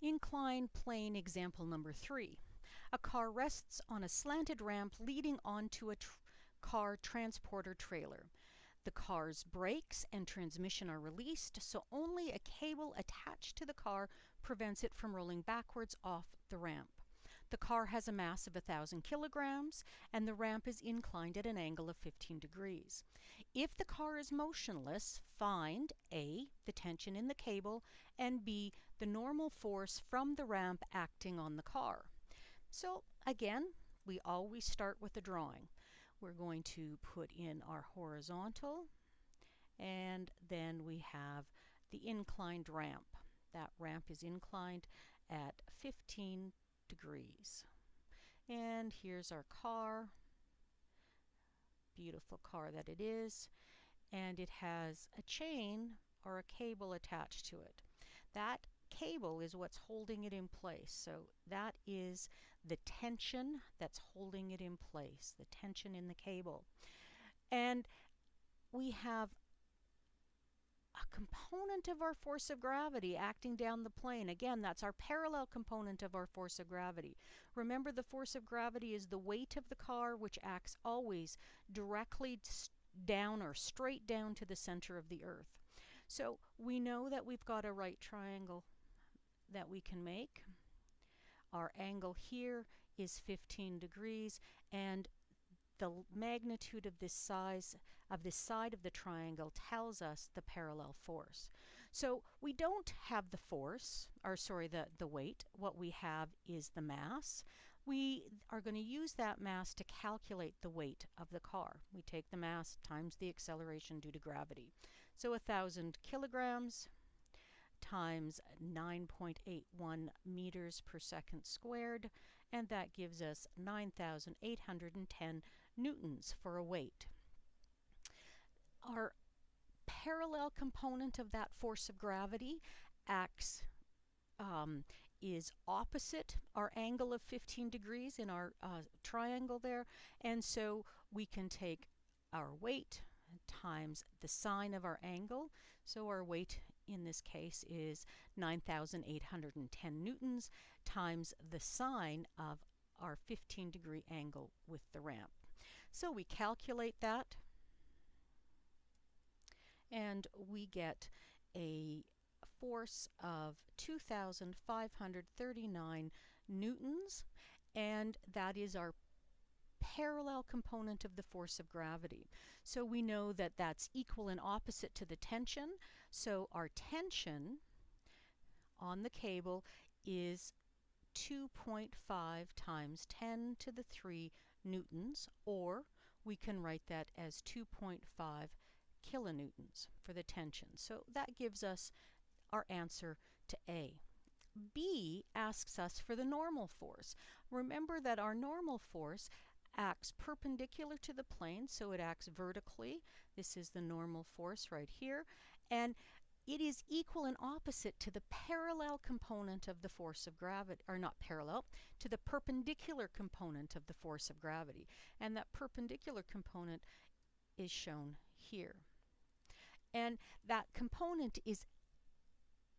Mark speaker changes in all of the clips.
Speaker 1: Incline plane example number 3. A car rests on a slanted ramp leading onto a car transporter trailer. The car's brakes and transmission are released, so only a cable attached to the car prevents it from rolling backwards off the ramp. The car has a mass of 1,000 kilograms, and the ramp is inclined at an angle of 15 degrees. If the car is motionless, find A, the tension in the cable, and B, the normal force from the ramp acting on the car. So again, we always start with the drawing. We're going to put in our horizontal, and then we have the inclined ramp. That ramp is inclined at 15 degrees. And here's our car, beautiful car that it is, and it has a chain or a cable attached to it. That cable is what's holding it in place. So that is the tension that's holding it in place, the tension in the cable. And we have a component of our force of gravity acting down the plane. Again, that's our parallel component of our force of gravity. Remember, the force of gravity is the weight of the car, which acts always directly down or straight down to the center of the earth. So we know that we've got a right triangle that we can make. Our angle here is 15 degrees, and the magnitude of this side of the triangle tells us the parallel force. So we don't have the force, or sorry, the weight. What we have is the mass. We are going to use that mass to calculate the weight of the car. We take the mass times the acceleration due to gravity. So 1,000 kilograms times 9.81 meters per second squared, and that gives us 9,810 newtons for a weight. Our parallel component of that force of gravity acts is opposite our angle of 15 degrees in our triangle there, and so we can take our weight times the sine of our angle. So our weight in this case is 9,810 newtons times the sine of our 15-degree angle with the ramp. So we calculate that, and we get a force of 2,539 newtons, and that is our parallel component of the force of gravity. So we know that that's equal and opposite to the tension. So our tension on the cable is 2.5 times 10 to the 3 newtons, or we can write that as 2.5 kilonewtons for the tension. So that gives us our answer to A. B asks us for the normal force. Remember that our normal force acts perpendicular to the plane, so it acts vertically. This is the normal force right here, and it is equal and opposite to the parallel component of the force of gravity, or not parallel, to the perpendicular component of the force of gravity. And that perpendicular component is shown here. And that component is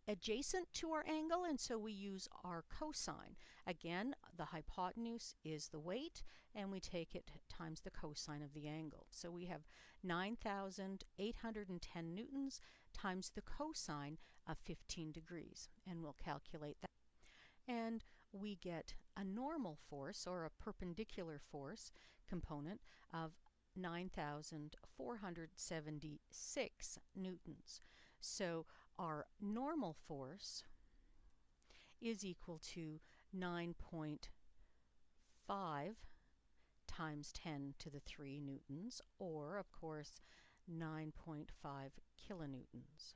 Speaker 1: adjacent to our angle, and so we use our cosine. Again, the hypotenuse is the weight, and we take it times the cosine of the angle. So we have 9,810 newtons times the cosine of 15 degrees, and we'll calculate that. And we get a normal force, or a perpendicular force component, of 9,476 newtons. So our normal force is equal to 9.5 times 10 to the 3 newtons, or of course 9.5 kilonewtons.